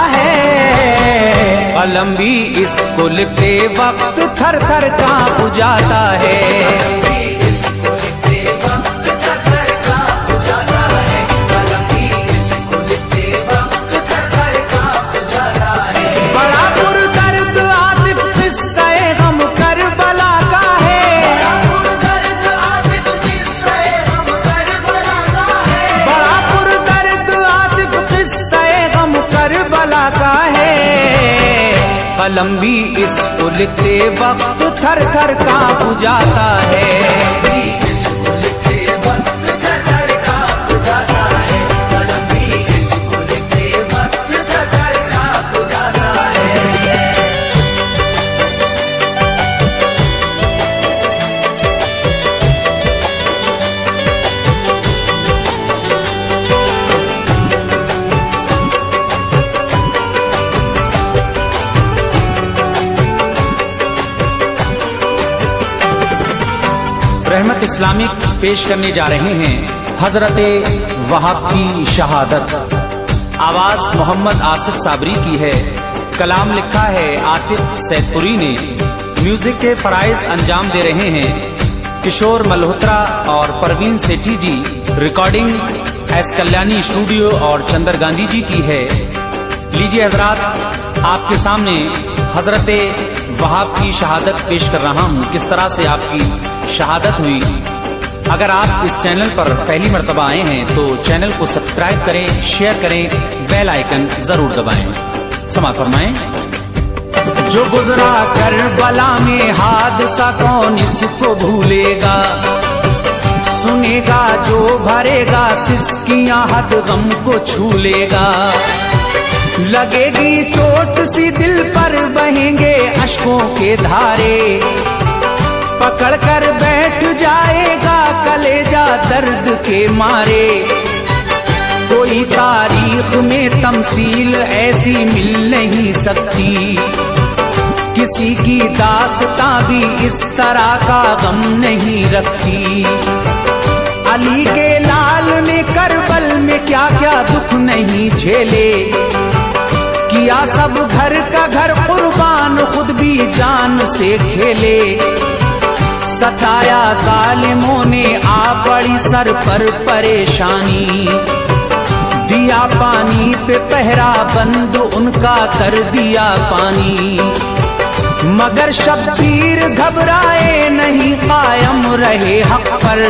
है। कलम भी इसको लिखते वक्त थर थर कांप जाता है। कलम भी इसको लिखते वक्त थर थर कांप जाता है। रहमत इस्लामिक पेश करने जा रहे हैं हजरत वहाब की शहादत। आवाज मोहम्मद आसिफ साबरी की है, कलाम लिखा है आतिफ सैदपुरी ने। म्यूजिक के फराइज अंजाम दे रहे हैं किशोर मल्होत्रा और परवीन सेठी जी। रिकॉर्डिंग एस कल्याणी स्टूडियो और चंदर गांधी जी की है। लीजिए हजरात, आपके सामने हजरत वहाब की शहादत पेश कर रहा हूँ। किस तरह से आपकी शहादत हुई। अगर आप इस चैनल पर पहली मर्तबा आए हैं तो चैनल को सब्सक्राइब करें, शेयर करें, बेल आइकन जरूर दबाएं। समाअत फरमाएं। जो गुजरा करबला में हादसा कौन इसको भूलेगा, सुनेगा जो भरेगा सिसकियां हद गम को छू लेगा। लगेगी चोट सी दिल पर बहेंगे अश्कों के धारे, पकड़ कर बैठ जाएगा कलेजा दर्द के मारे। कोई तारीख में तमसील ऐसी मिल नहीं सकती, किसी की दास्तां भी इस तरह का गम नहीं रखती। अली के लाल ने करबल में क्या क्या दुख नहीं झेले, किया सब घर का घर कुर्बान खुद भी जान से खेले। सताया जालिमों ने आ पड़ी सर पर परेशानी, दिया पानी पे पहरा बंद उनका कर दिया पानी। मगर शब्बीर घबराए नहीं, कायम रहे हक पर,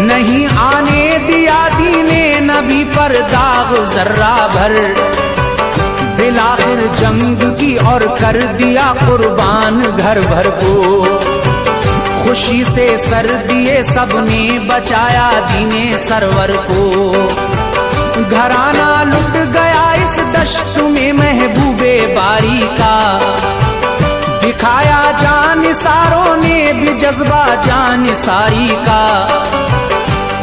नहीं आने दिया दीने नबी पर दाग जर्रा भर। बिलाखिर जंग की और कर दिया कुर्बान घर भर को, खुशी से सर दिए सबने बचाया दीने सरवर को। घराना लुट गया इस दश्त में महबूबे बारी का, दिखाया जानिसारों ने भी जज्बा जानिसारी का।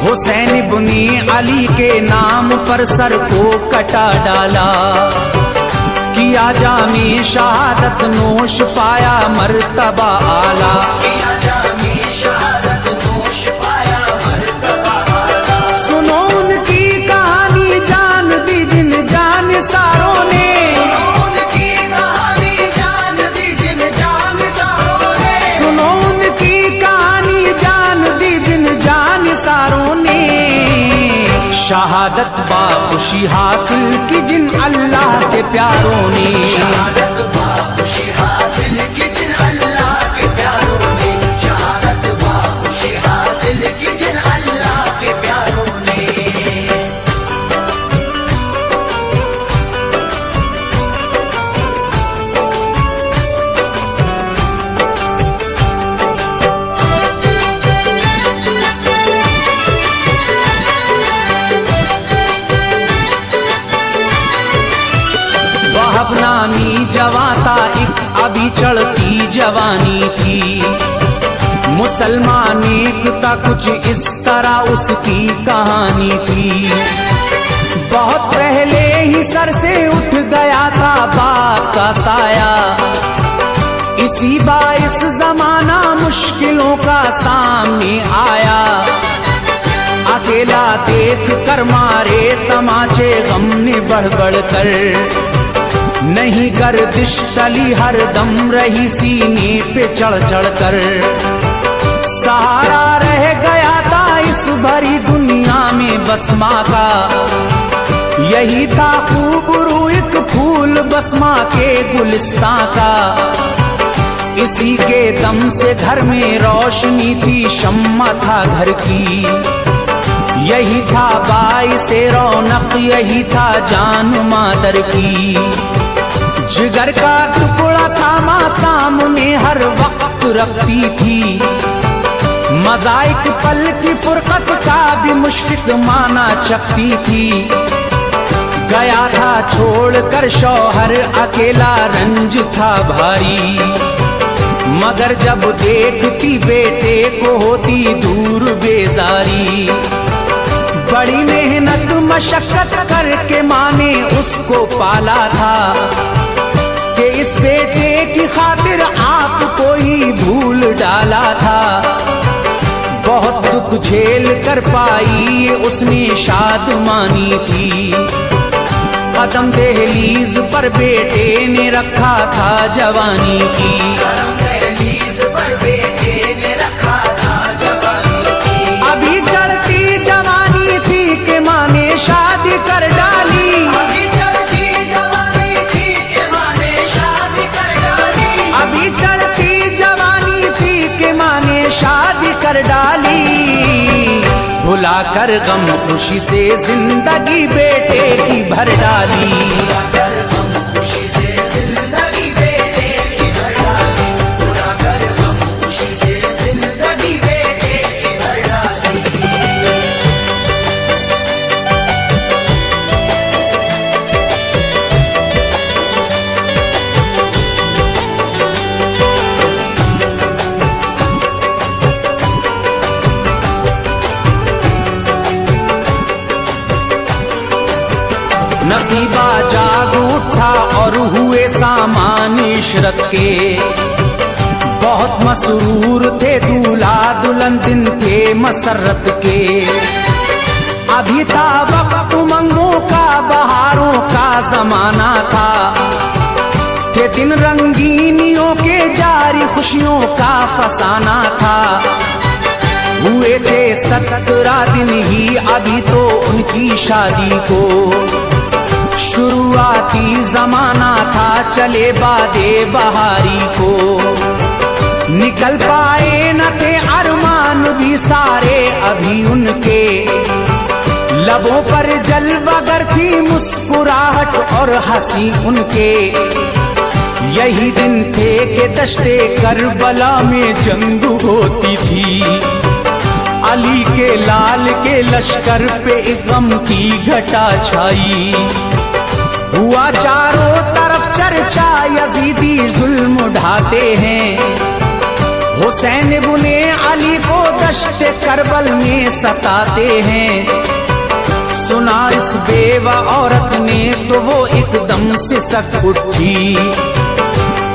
हुसैन इब्ने अली के नाम पर सर को कटा डाला, किया जामे शहादत नोश पाया मर्तबा आला। सुनो उनकी कहानी जान दी जिन जानिसारों ने, सुनो उनकी कहानी जान दी जिन जानिसारों ने। शहादत बाखुशी हासिल की जिन अल्लाह के प्यारों ने, शहादत बाखुशी हासिल की जिन अल्लाह के प्यारों ने, शहादत बाखुशी हासिल की जिन अल्लाह के प्यारों ने। वहाब नामी जवाता एक अभी चढ़ती जवानी थी, मुसलमान एकता कुछ इस तरह उसकी कहानी थी। बहुत पहले ही सर से उठ गया था बाप का साया, इसी बाइस जमाना मुश्किलों का सामने आया। अकेला देख कर मारे तमाचे गम ने बढ़ बढ़ कर, नहीं गर्दिश टली हरदम रही सीने पे चढ़ चढ़ कर। सहारा रह गया था इस भरी दुनिया में बस माँ का, यही था खूबरू एक फूल बस माँ के गुलिस्तां का। इसी के दम से घर में रोशनी थी, शम्मा था घर की, यही था बाइसे रौनक, यही था जान मादर की। जिगर का टुकड़ा था माँ सामने हर वक्त रखती थी, मजाइक पल की फुरकत का भी मुश्फिक माना चखती थी। गया था छोड़कर शौहर अकेला, रंज था भारी, मगर जब देखती बेटे को होती दूर बेजारी। बड़ी मेहनत मशक्कत करके माँ ने उसको पाला था, कि इस बेटे की खातिर आपको ही भूल डाला था। बहुत दुख झेल कर पाई उसने शादमानी थी, कदम दहलीज पर बेटे ने रखा था जवानी की। दहलीज पर बेटे ने रखा था जवानी की। अभी चढ़ती जवानी थी कि माँ ने शादी कर डाली, अभी चढ़ती जवानी थी कि माँ ने शादी कर डाली, अभी चढ़ती जवानी थी कि माँ ने शादी कर डाली। भुला कर गम खुशी से जिंदगी बेटे की भर डाली, भुला कर गम खुशी से जिंदगी बेटे की भर डाली, भुला कर गम खुशी से जिंदगी बेटे की भर डाली। नसीबा जाग उठा और हुए सामान इशरत के, बहुत मसरूर थे दूल्हा दुल्हन दिन थे मसरत के। अभी था वक्त उमंगों का, बहारों का जमाना था, थे दिन रंगीनियों के जारी, खुशियों का फसाना था। हुए थे 17 दिन ही अभी तो उनकी शादी को, शुरुआती जमाना था चले बादे बहारी को। निकल पाए न थे अरमान भी सारे अभी उनके, लबों पर जलवगर थी मुस्कुराहट और हंसी उनके। यही दिन थे कि दश्ते करबला में जंग होती थी, अली के लाल के लश्कर पे गम की घटा छाई। हुआ चारों तरफ चर्चा यजीदी जुल्म ढाते हैं, हुसैन बुने अली को दश्ते करबल में सताते हैं। सुना इस बेवा औरत ने तो वो एकदम से सक उठी,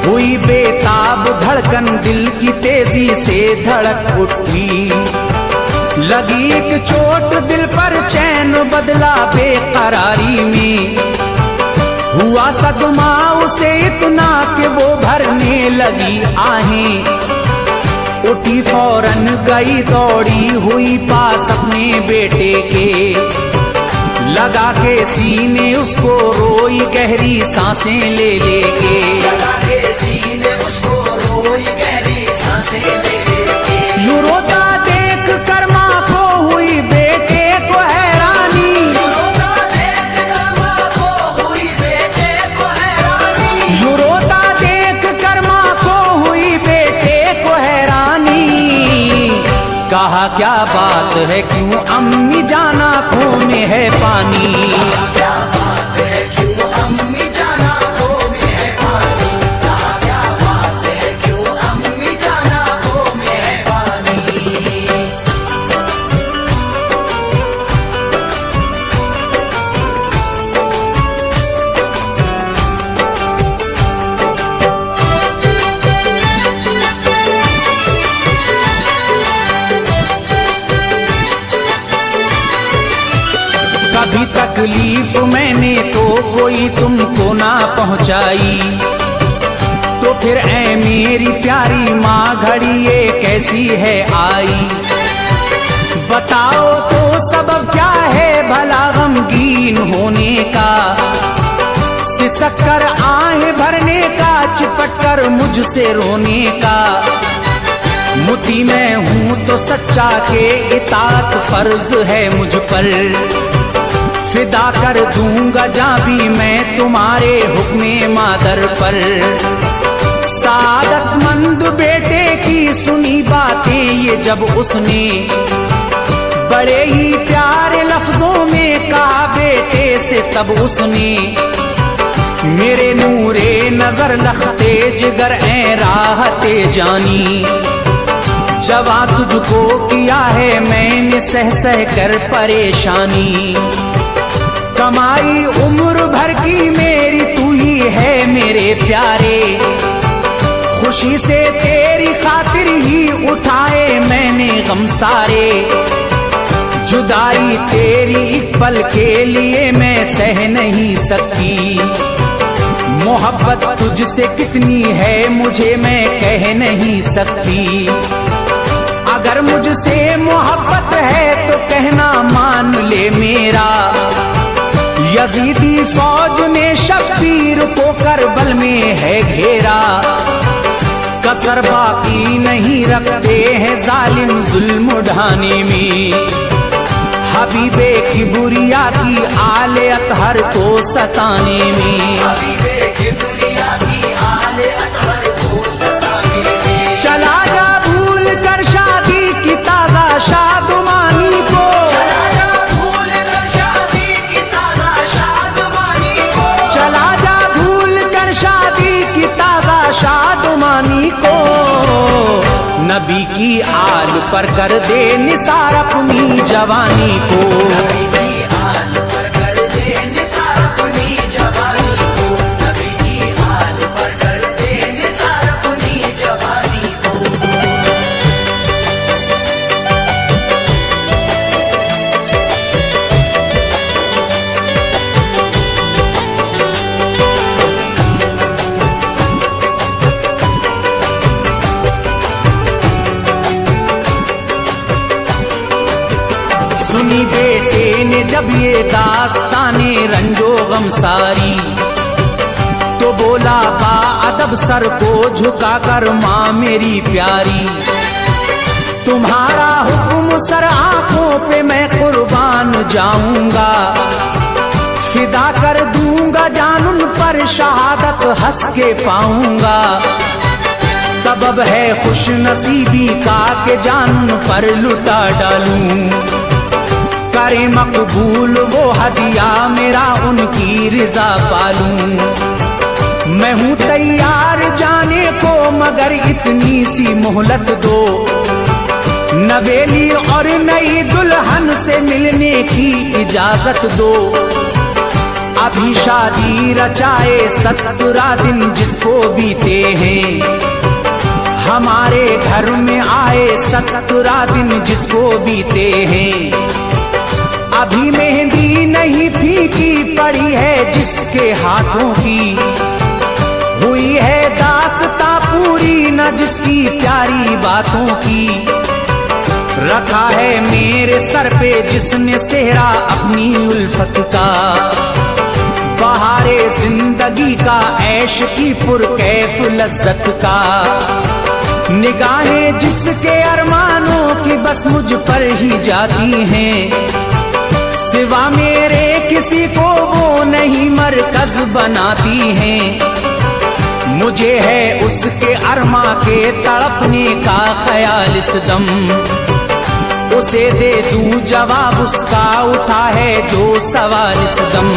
हुई बेताब धड़कन दिल की तेजी से धड़क उठी। लगी एक चोट दिल पर चैन बदला बेकरारी में, हुआ सदमा उसे इतना कि वो भरने लगी आहें। उठी फौरन गई दौड़ी हुई पास अपने बेटे के, लगा के सीने उसको रोई गहरी सांसें ले लेके, लगा के सीने उसको रोई गहरी सांसें ले लेके। यूं रोता देख कर माँ को हुई बेटे को हैरानी, यूं रोता देख कर माँ को हुई बेटे को हैरानी, यूं रोता देख कर माँ को हुई बेटे को हैरानी। कहा क्या बात है क्यों अम्मी जान आँखों में है पानी, क्या बात है क्यों अम्मी जान आँखों में है पानी, क्या बात है क्यों अम्मी जान आँखों में है पानी। कभी तकलीफ मैंने तो कोई तुमको ना पहुंचाई, तो फिर ऐ मेरी प्यारी माँ घड़ी ये कैसी है आई। बताओ तो सबब क्या है भला गमगीन होने का, सिसक कर आहें भरने का, चिपट कर मुझसे रोने का। मुती मैं हूँ तो सच्चा के इताअत फर्ज है मुझ पर, फिदा कर दूंगा जा भी मैं तुम्हारे हुक्मे मादर पर। सादतमंद बेटे की सुनी बातें ये जब उसने, बड़े ही प्यारे लफ्जों में कहा बेटे से तब उसने। मेरे नूरे नजर लखते जिगर ऐ राहते जानी, जवा तुझको किया है मैंने सह सह कर परेशानी। कमाई उम्र भर की मेरी तू ही है मेरे प्यारे, खुशी से तेरी खातिर ही उठाए मैंने गम सारे। जुदाई तेरी एक पल के लिए मैं सह नहीं सकती, मोहब्बत तुझसे कितनी है मुझे मैं कह नहीं सकती। अगर मुझसे मोहब्बत है तो कहना मान ले मेरा, यजीदी फौज ने शब्बीर को करबल में है घेरा। कसर बाकी नहीं रखते हैं जालिम जुल्म ढाने में, हबीबे की बुरिया की आले अतहर को सताने में। हबीबे की बुरिया की आले अतहर को सताने में। चला जा भूल कर शादी की ताजा शादमानी को, चला जा भूल कर शादी की ताजा शादमानी को, चला जा भूल कर शादी की ताजा शादमानी को। नबी की आल पर कर दे निसार अपनी जवानी को, नबी की आल पर कर दे निसार अपनी जवानी को, नबी की आल पर कर दे निसार अपनी जवानी को। सुनी बेटे ने जब ये दास्ताने रंजो गम सारी, तो बोला बा अदब सर को झुका कर माँ मेरी प्यारी। तुम्हारा हुक्म सर आंखों पे मैं कुर्बान जाऊंगा, फिदा कर दूंगा जान उन पर शहादत हंस के पाऊंगा। सबब है खुश नसीबी का के जान पर लुटा डालूं, करे मकबूल वो हदिया मेरा उनकी रिजा पालूं। मैं हूँ तैयार जाने को मगर इतनी सी मोहलत दो, नवेली और नई दुल्हन से मिलने की इजाजत दो। अभी शादी रचाए 17 दिन जिसको बीते हैं, हमारे घर में आए 17 दिन जिसको बीते हैं। अभी मेहंदी नहीं फीकी पड़ी है जिसके हाथों की, हुई है दास्तां पूरी न जिसकी प्यारी बातों की। रखा है मेरे सर पे जिसने सेहरा अपनी उल्फत का, बहारे जिंदगी का ऐश की पुरकैफ लज्जत का। निगाहें जिसके अरमानों की बस मुझ पर ही जाती हैं, सिवा मेरे किसी को वो नहीं मरकज बनाती हैं। मुझे है उसके अरमा के तड़पने का ख्याल इस दम, उसे दे दूं जवाब उसका उठा है जो सवाल इस दम।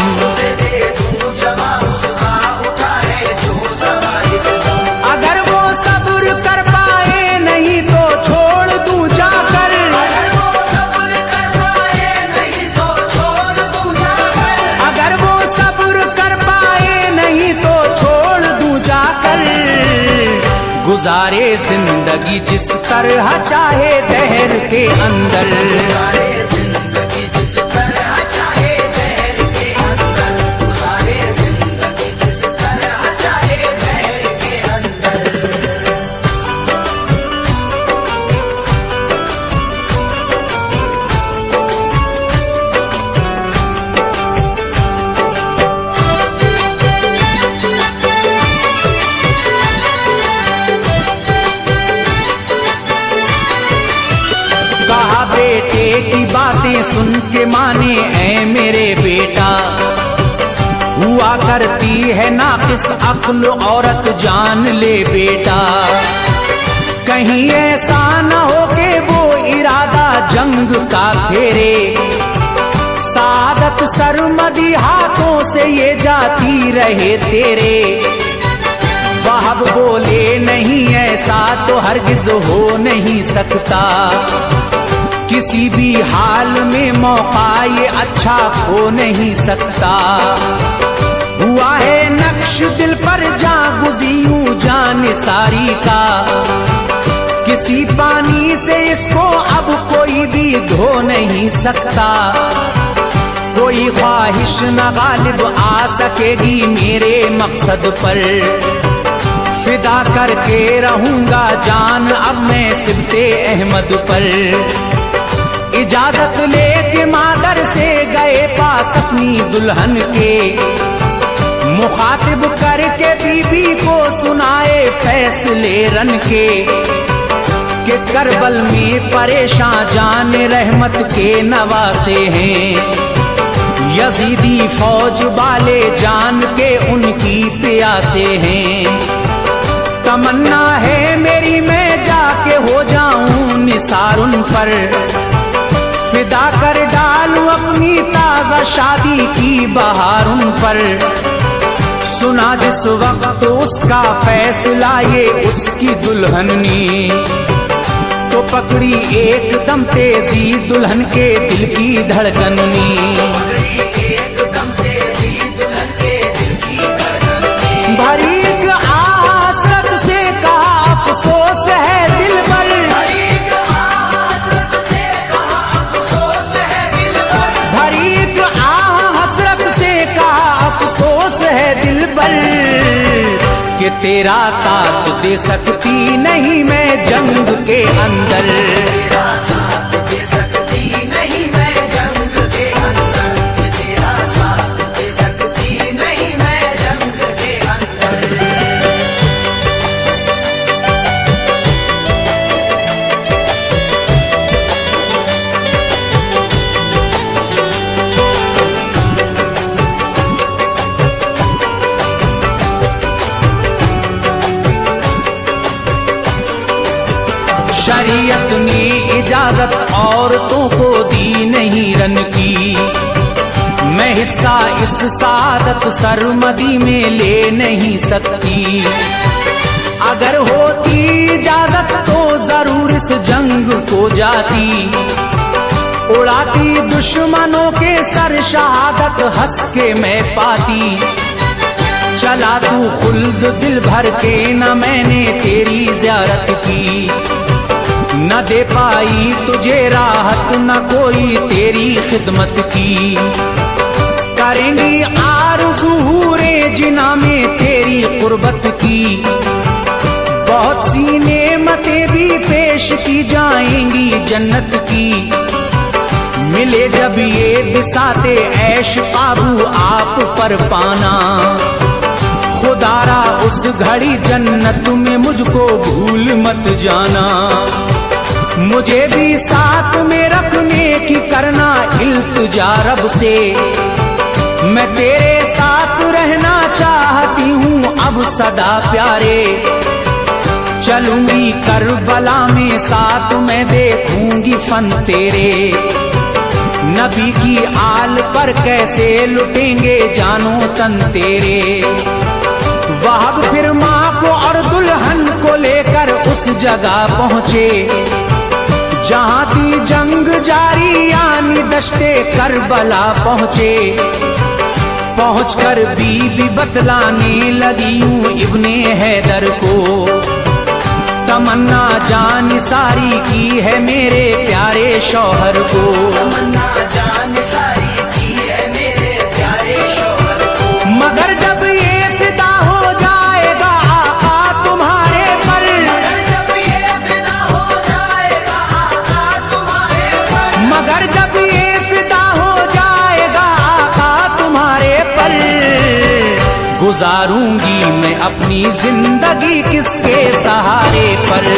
अगर वो सब्र कर पाए नहीं तो छोड़ दूं जाकर, अगर वो सब्र कर पाए नहीं तो छोड़ दूं जाकर, अगर वो सब्र कर पाए नहीं तो छोड़ दूं जाकर। गुजारे जिंदगी जिस तरह चाहे दहर के अंदर, गुजारे जिंदगी जिस तरह चाहे दहर के अंदर, गुजारे सुन के माने ऐ मेरे बेटा, हुआ करती है नाकिस अक्ल औरत जान ले बेटा। कहीं ऐसा न हो के वो इरादा जंग का फेरे, सादत सरमदी हाथों से ये जाती रहे तेरे। वहाब बोले नहीं ऐसा तो हरगिज हो नहीं सकता, किसी भी हाल में मौका ये अच्छा हो नहीं सकता। हुआ है नक्श दिल पर जागुज़ियूं जान सारी का, किसी पानी से इसको अब कोई भी धो नहीं सकता। कोई ख्वाहिश न गालिब आ सकेगी मेरे मकसद पर, फिदा करके रहूंगा जान अब मैं सिबते अहमद पर। इजाजत लेके मादर से गए पास अपनी दुल्हन के, मुखातिब करके बीबी को सुनाए फैसले रन के, कि करबल में परेशान जान रहमत के नवासे हैं। यजीदी फौज वाले जान के उनकी प्यासे हैं। तमन्ना है मेरी मैं जाके हो जाऊं निसार उन पर, फिदा कर डालूं अपनी ताजा शादी की बहार उन पर। सुना जिस वक्त उसका फैसला ये उसकी दुल्हन ने, तो पकड़ी एकदम तेजी दुल्हन के दिल की धड़कन ने। भरी आसरत से कहा अफसोस है दिल पर, भरी हसरत से कहा अफसोस है दिल पर, कि तेरा साथ दे सकती नहीं मैं जंग के अंदर। शरीयत ने इजाजत औरतों को दी नहीं रन की, मैं हिस्सा इस सादत सरमदी में ले नहीं सकती। अगर होती इजाजत तो जरूर इस जंग को जाती, उड़ाती दुश्मनों के सर शहादत हंस के मैं पाती। चला तू खुल्द दिल भर के न मैंने तेरी ज़ियारत की, न दे पाई तुझे राहत न कोई तेरी खिदमत की। करेंगी आरज़ूरे जिना में तेरी कुर्बत की, बहुत सी नेमतें भी पेश की जाएंगी जन्नत की। मिले जब ये बिसाते ऐश काबू आप पर पाना, खुदारा उस घड़ी जन्नत में मुझको भूल मत जाना। मुझे भी साथ में रखने की करना इल्तिजा रब से, मैं तेरे साथ रहना चाहती हूँ अब सदा प्यारे। चलूंगी करबला में साथ मैं देखूंगी फन तेरे, नबी की आल पर कैसे लुटेंगे जानो तन तेरे। वहाब फिर माँ को और दुल्हन को लेकर उस जगह पहुँचे, जहाँ थी जंग जारी यानी दश्ते करबला पहुँचे। पहुँचकर बीबी बतलाने लगी यूं इब्ने हैदर को, तमन्ना जान सारी की है मेरे प्यारे शौहर को। तमन्ना जान सारी की है मेरे प्यारे शौहर को। मगर जब ये फिदा हो जाएगा आका तुम्हारे पर, जब ये फिदा हो जाएगा आका तुम्हारे पर, मगर जब ये फिदा हो जाएगा आका तुम्हारे पर, गुजारूंगी मैं अपनी जिंदगी किसके सहारे पर।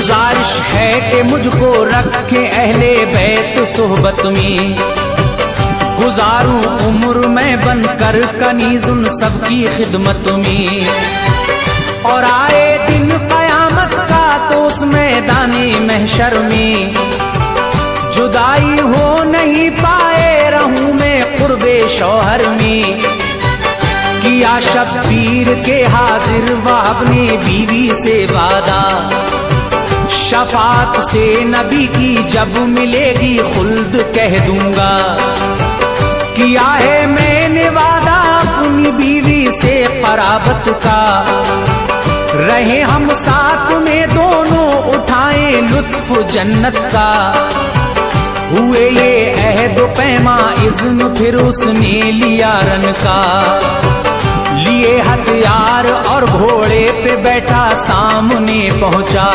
गुजारिश है कि मुझको रखे अहले बैत सोहबत में, गुजारूं उम्र में बनकर कनीजुन सबकी खिदमत में। और आए दिन कयामत का तो उस मैदाने महशर में जुदाई हो नहीं पाए रहूं मैं कुर्बे शौहर में। किया शब्बीर के हाजिर वहाब ने बीवी से वादा, शफात से नबी की जब मिलेगी खुल्द कह दूंगा। किया है मैंने वादा अपनी बीवी से कराबत का, रहे हम साथ में दोनों उठाएं लुत्फ जन्नत का। हुए ये अहद पैमा इज़्न फिर उसने लिया रन का, लिए हथियार और घोड़े पे बैठा सामने पहुंचा।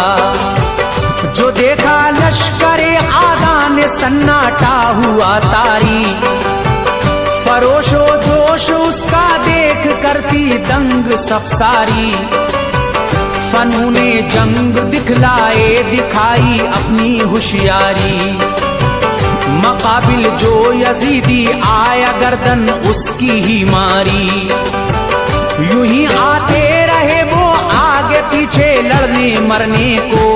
जो देखा लश्करे आगा ने सन्नाटा हुआ तारी, फरोशो जोश उसका देख करती दंग सफसारी। फनूने जंग दिखलाए दिखाई अपनी होशियारी, मकाबिल जो यजीदी आया गर्दन उसकी ही मारी। यूं ही आते रहे वो आगे पीछे लड़ने मरने को,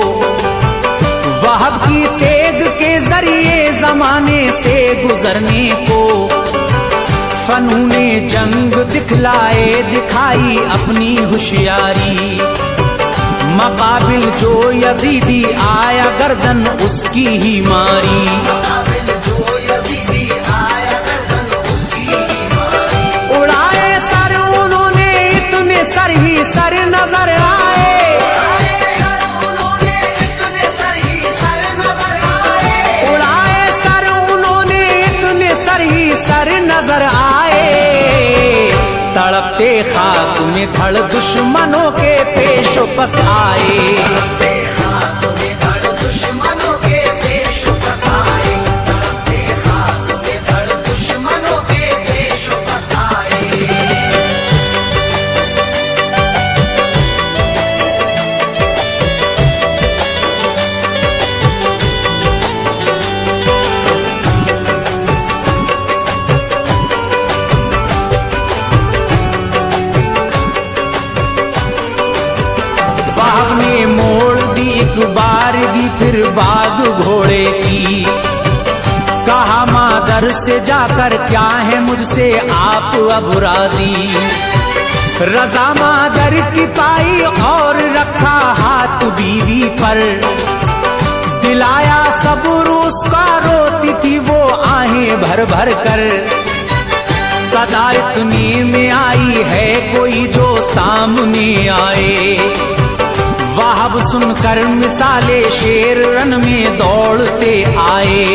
वहाब की तेग के जरिए जमाने से गुजरने को। फनूने जंग दिखलाए दिखाई अपनी होशियारी, मकाबिल जो यजीदी आया गर्दन उसकी ही मारी। सर नजर आए, उड़ाए सर उन्होंने इतने सर ही सर नजर आए। तड़पते खाक में धड़ दुश्मनों के पेश पस आए। ने मोड़ दी एक बारगी फिर बाग घोड़े की, कहा मादर से जाकर क्या है मुझसे आप अब राजी। रजा मादर की पाई और रखा हाथ बीवी पर, दिलाया सबूर उसका रोती थी वो आहें भर भर कर। सदा इतनी में आई है कोई जो सामने आए, वहाब सुनकर मिसाले शेर रन में दौड़ते आए।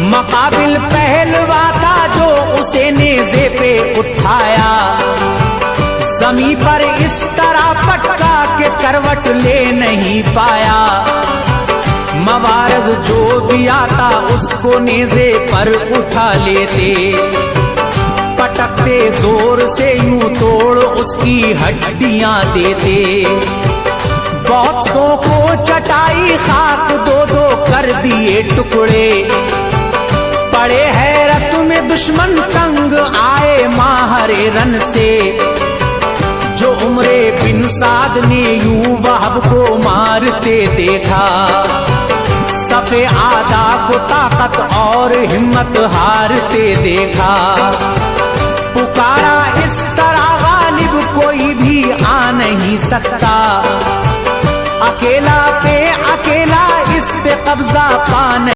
मकाबिल पहलवा था जो उसे नेज़े पे उठाया, जमी पर इस तरह पटका के करवट ले नहीं पाया। मवारज जो भी आता उसको नेज़े पर उठा लेते, पटकते जोर से यूं तोड़ उसकी हड्डियां देते। बहुत सौ को चटाई खाक दो दो कर दिए टुकड़े, पड़े हैरत में दुश्मन तंग आए माहरे रन से। जो उम्रे बिन साद ने यूं वहाब को मारते देखा, सफे आदा को ताकत और हिम्मत हारते देखा। पुकारा इस तरह गालिब कोई भी आ नहीं सकता, अकेला पे अकेला इस पे कब्जा पाने